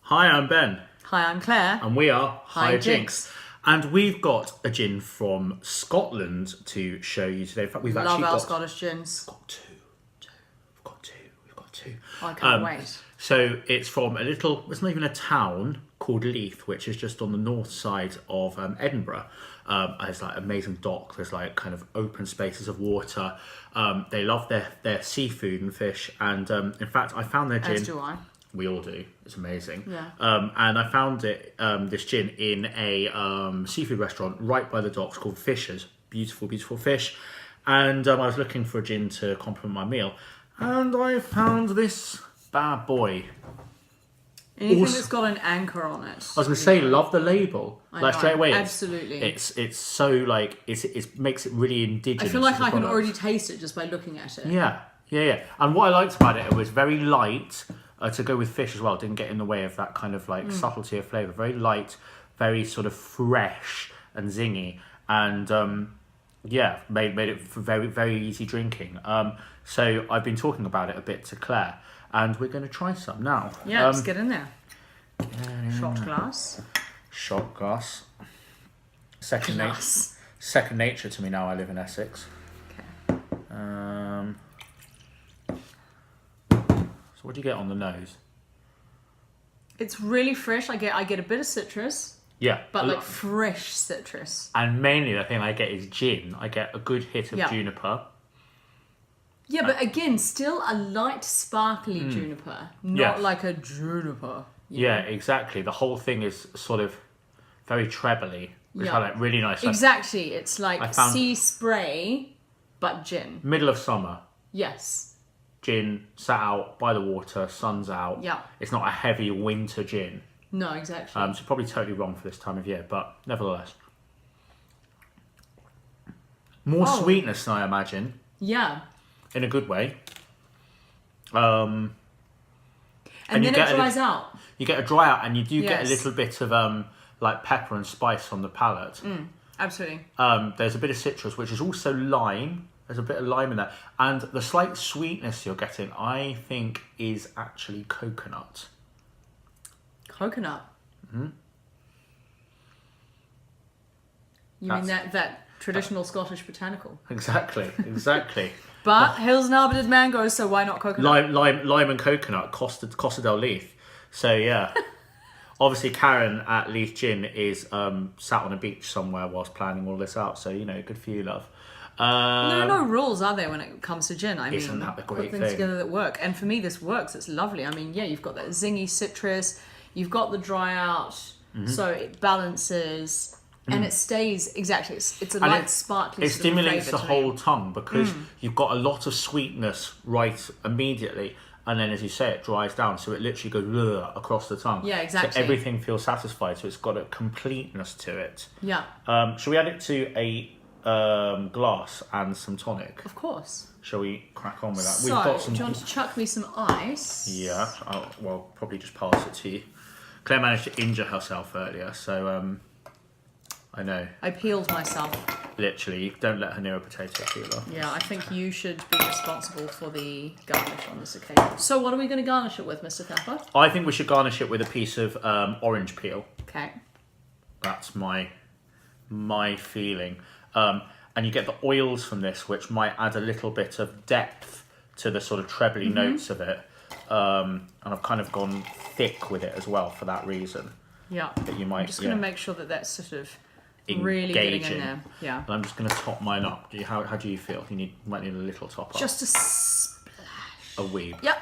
Hi, I'm Ben. Hi, I'm Claire. And we are Hi Jinx. And we've got a gin from Scotland to show you today. In fact, we've Love actually our got Scottish gins. We've got two. I can't wait. So it's from it's not even a town, called Leith, which is just on the north side of Edinburgh. There's like amazing dock. There's like kind of open spaces of water. They love their seafood and fish. And in fact, I found their gin. As do I. We all do. It's amazing. Yeah. And I found this gin in a seafood restaurant right by the docks called Fisher's. Beautiful, beautiful fish. And I was looking for a gin to complement my meal. And I found this bad boy. Anything that's got an anchor on it. I was going to say, love the label. I like know, straight away. absolutely. It's so like, it makes it really indigenous. I feel like to the I can product. already taste it just by looking at it. Yeah. And what I liked about it was very light. To go with fish as well, didn't get in the way of that kind of like subtlety of flavour. Very light, very sort of fresh and zingy, and made it for very, very easy drinking. So I've been talking about it a bit to Claire, and we're going to try some now. Yeah, let's get in there. Shot glass. Second nature to me now. I live in Essex. Okay. So what do you get on the nose? It's really fresh. I get a bit of citrus. Yeah. But like fresh citrus. And mainly the thing I get is gin. I get a good hit of juniper. Yeah, but again, still a light, sparkly juniper. Not like a juniper. Yeah, exactly. The whole thing is sort of very trebly. Which I like, really nice. Exactly. It's like sea spray, but gin. Middle of summer. Yes. Gin, sat out by the water, sun's out. Yeah. It's not a heavy winter gin. No, exactly. So probably totally wrong for this time of year, but nevertheless. More sweetness than I imagine. Yeah. In a good way. And then it dries out. You get a dry out, and you do get a little bit of like pepper and spice on the palate. Absolutely. There's a bit of citrus, which is also lime. There's a bit of lime in there. And the slight sweetness you're getting, I think, is actually coconut. Coconut? Mm-hmm. You mean that traditional Scottish botanical? Exactly. But Hills and Arbor did mango, so why not coconut? Lime and coconut, Costa del Leith. So, yeah. Obviously, Karen at Leith Gin is sat on a beach somewhere whilst planning all this out. So, good for you, love. There are no rules, are there, when it comes to gin? I Isn't mean, that the great put things thing? together that work. And for me, this works. It's lovely. I mean, you've got that zingy citrus, you've got the dry out, so it balances, and it stays, exactly, it's a light, sparkly It sort of stimulates the flavour to me. whole tongue because you've got a lot of sweetness right immediately, and then, as you say, it dries down, so it literally goes across the tongue. Yeah, exactly. So everything feels satisfied, so it's got a completeness to it. Yeah. Shall we add it to a glass and some tonic? Of course. Shall we crack on with that? So, do you want to chuck me some ice? Yeah, well, probably just pass it to you. Claire managed to injure herself earlier, so I know. I peeled myself. Literally, don't let her near a potato peeler. Yeah, I think you should be responsible for the garnish on this occasion. So what are we going to garnish it with, Mr. Thapper? I think we should garnish it with a piece of orange peel. Okay. That's my feeling. And you get the oils from this, which might add a little bit of depth to the sort of trebly notes of it. And I've kind of gone thick with it as well for that reason. Yeah. That you might, I'm just going to make sure that that's sort of really getting in there. Yeah. And I'm just going to top mine up. How do you feel? You might need a little top up. Just a splash. A wee. Yep.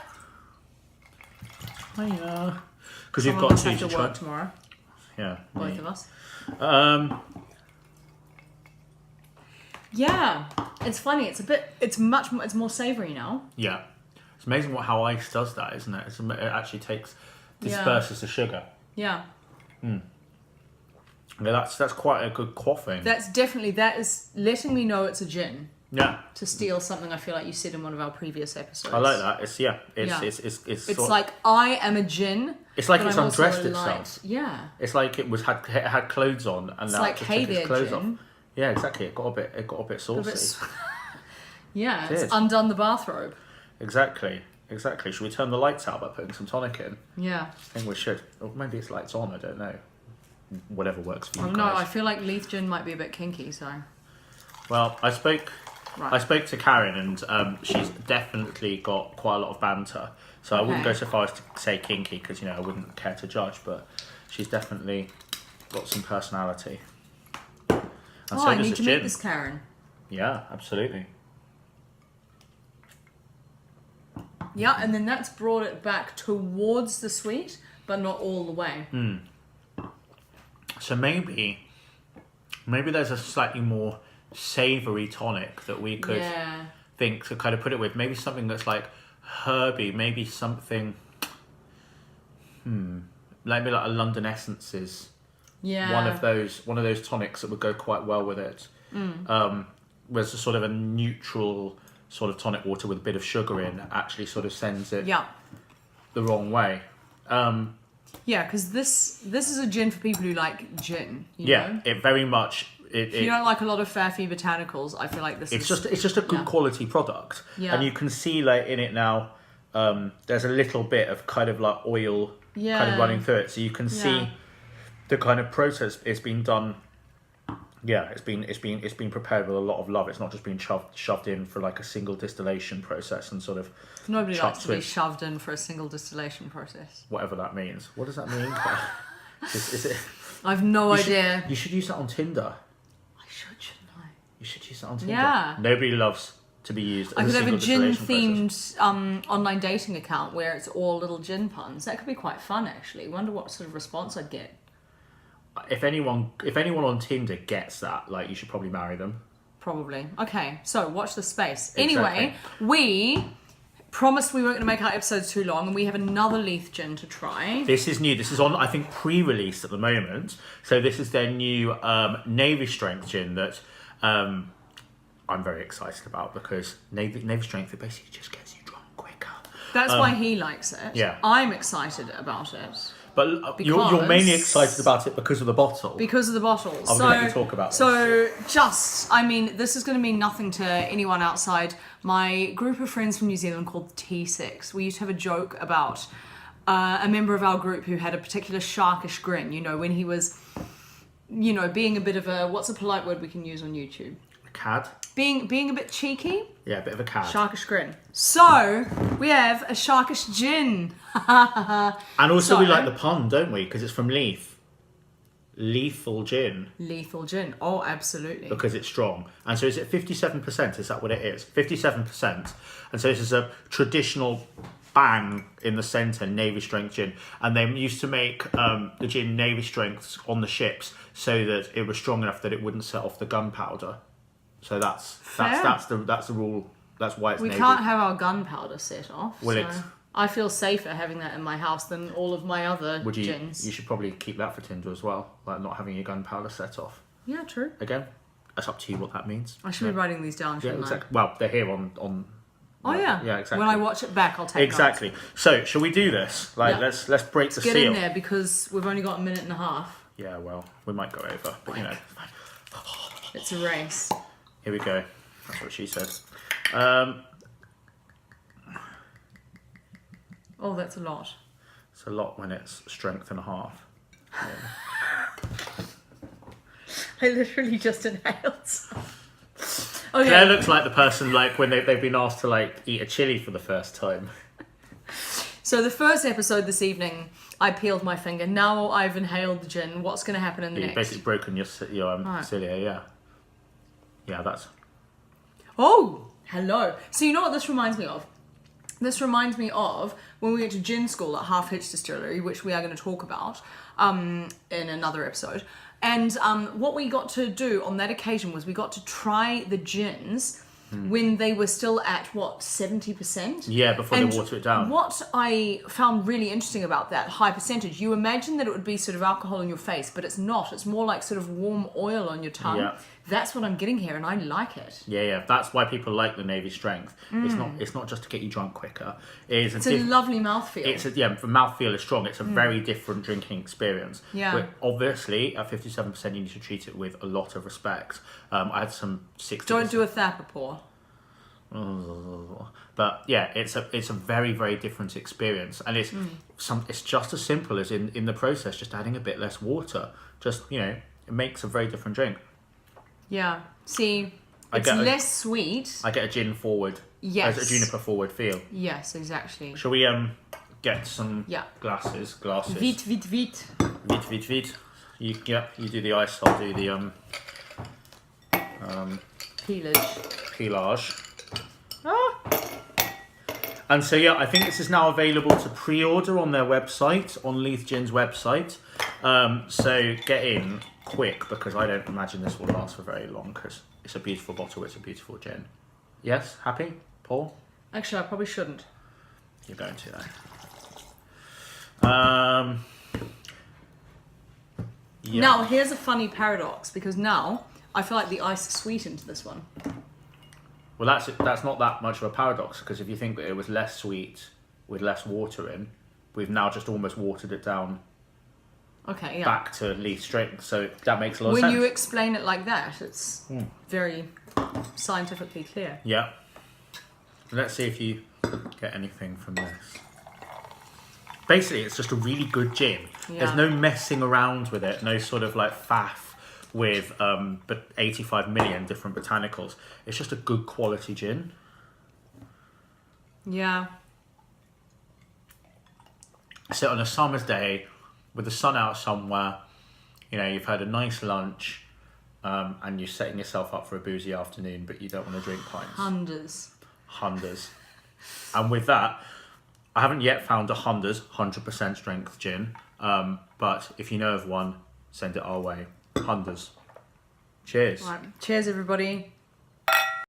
Hiya. Because we've got to work tomorrow. Yeah. Both of us. Yeah, it's funny. It's more savoury now. Yeah, it's amazing how ice does that, isn't it? It actually disperses the sugar. Yeah. Yeah, that's quite a good quaffing. That is letting me know it's a gin. Yeah. To steal something I feel like you said in one of our previous episodes. I like that. It's like I am a gin. It's like it's undressed itself. Yeah. It's like it had clothes on and now like, it just hey took its there, clothes gin. off. Yeah, exactly. It got a bit saucy. Yeah, it's undone the bathrobe. Exactly. Exactly. Should we turn the lights out by putting some tonic in? Yeah. I think we should. Or maybe it's lights on, I don't know. Whatever works for you No, guys. I feel like Leith Gin might be a bit kinky, so... Well, I spoke to Karen, and she's definitely got quite a lot of banter. So I wouldn't go so far as to say kinky, because, I wouldn't care to judge, but she's definitely got some personality. And so I does need the to gin. meet this Karen. Yeah, absolutely. Yeah, and then that's brought it back towards the sweet, but not all the way. So maybe there's a slightly more savoury tonic that we could think to kind of put it with. Maybe something that's like herby, maybe something maybe like a London Essences. Yeah. One of those tonics that would go quite well with it. Was a sort of a neutral sort of tonic water with a bit of sugar in, actually sort of sends it the wrong way. Yeah, because this is a gin for people who like gin. You know? It very much. If you don't like a lot of Fairfy botanicals, I feel like it's just a good quality product, and you can see like in it now. There's a little bit of kind of like oil kind of running through it, so you can see the kind of process it's been done. Yeah, it's been prepared with a lot of love. It's not just been shoved in for like a single distillation process and sort of. Nobody likes to be shoved in for a single distillation process. Whatever that means. What does that mean? is it? I've no idea. You should use that on Tinder. I shouldn't I? You should use that on Tinder. Yeah. Nobody loves to be used. I as could have a gin-themed gin-themed online dating account where it's all little gin puns. That could be quite fun, actually. Wonder what sort of response I'd get. If anyone on Tinder gets that, like, you should probably marry them. Probably. Okay, so watch the space. Exactly. Anyway, we promised we weren't going to make our episodes too long, and we have another Leith Gin to try. This is new. This is on, I think, pre-release at the moment. So this is their new Navy Strength gin that I'm very excited about, because Navy Strength, it basically just gets you drunk quicker. That's why he likes it. Yeah. I'm excited about it. But you're mainly excited about it because of the bottle. Because of the bottle. I'm going to let you talk about this. This is going to mean nothing to anyone outside my group of friends from New Zealand called T6. We used to have a joke about a member of our group who had a particular sharkish grin, when he was, being a bit of a, what's a polite word we can use on YouTube? A cad? Being a bit cheeky. Yeah, a bit of a cad. Sharkish grin. So, we have a sharkish gin. And also we like the pun, don't we? Because it's from Leith. Leithal Gin. Leithal Gin. Oh, absolutely. Because it's strong. And so is it 57%? Is that what it is? 57%. And so this is a traditional bang in the centre Navy Strength gin. And they used to make the gin Navy Strengths on the ships so that it was strong enough that it wouldn't set off the gunpowder. So that's the rule. That's why it's We Navy. can't have our gunpowder set off. Well, so I feel safer having that in my house than all of my other gins. You should probably keep that for Tinder as well, like not having your gunpowder set off. Yeah, true. Again, that's up to you what that means. I should be writing these down, shouldn't exactly. Well, they're here on. Oh yeah. Yeah, exactly. When I watch it back, I'll take exactly. notes. So, shall we do this? Like, let's break the seal. Get in there because we've only got a minute and a half. Yeah, well, we might go over, but It's a race. Here we go. That's what she said. Oh, that's a lot. It's a lot when it's strength and a half. I literally just inhaled some. Okay. Claire looks like the person like when they've been asked to like eat a chili for the first time. So the first episode this evening, I peeled my finger. Now I've inhaled the gin. What's going to happen in the next? You've basically broken your cilia, yeah. Yeah, that's... Oh, hello. So you know what this reminds me of? This reminds me of when we went to gin school at Half Hitch Distillery, which we are going to talk about in another episode. And what we got to do on that occasion was we got to try the gins when they were still at, 70%? Yeah, before they water it down. What I found really interesting about that high percentage, you imagine that it would be sort of alcohol in your face, but it's not. It's more like sort of warm oil on your tongue. Yeah. That's what I'm getting here, and I like it. Yeah. That's why people like the Navy Strength. It's not just to get you drunk quicker. It's a lovely mouthfeel. The mouthfeel is strong. It's a very different drinking experience. Yeah. But obviously, at 57%, you need to treat it with a lot of respect. I had some 60%. Don't do a Thapper pour. But yeah, it's a very, very different experience, and it's just as simple as in the process, just adding a bit less water. Just, you know, it makes a very different drink. Yeah. See, it's less sweet. I get a gin forward. Yes. A juniper forward feel. Yes, exactly. Shall we get some glasses? Vite. Vite. You do the ice, I'll do the peelage. Ah. And so yeah, I think this is now available to pre-order on their website, on Leith Gin's website. So get in quick, because I don't imagine this will last for very long, because it's a beautiful bottle, it's a beautiful gin. Yes, happy, Paul? Actually, I probably shouldn't. You're going to though. Yeah. Now, here's a funny paradox, because now I feel like the ice is sweetened to this one. Well, that's not that much of a paradox, because if you think that it was less sweet with less water in, we've now just almost watered it down. Okay, yeah. Back to Leith strength, so that makes a lot of sense. When you explain it like that, it's very scientifically clear. Yeah. Let's see if you get anything from this. Basically, it's just a really good gin. Yeah. There's no messing around with it, no sort of like faff with 85 million different botanicals. It's just a good quality gin. Yeah. So on a summer's day, with the sun out somewhere, you know, you've had a nice lunch, and you're setting yourself up for a boozy afternoon, but you don't want to drink pints. Hunders. And with that, I haven't yet found a Hunders 100% strength gin, but if you know of one, send it our way. Hunders. Cheers. Right. Cheers, everybody.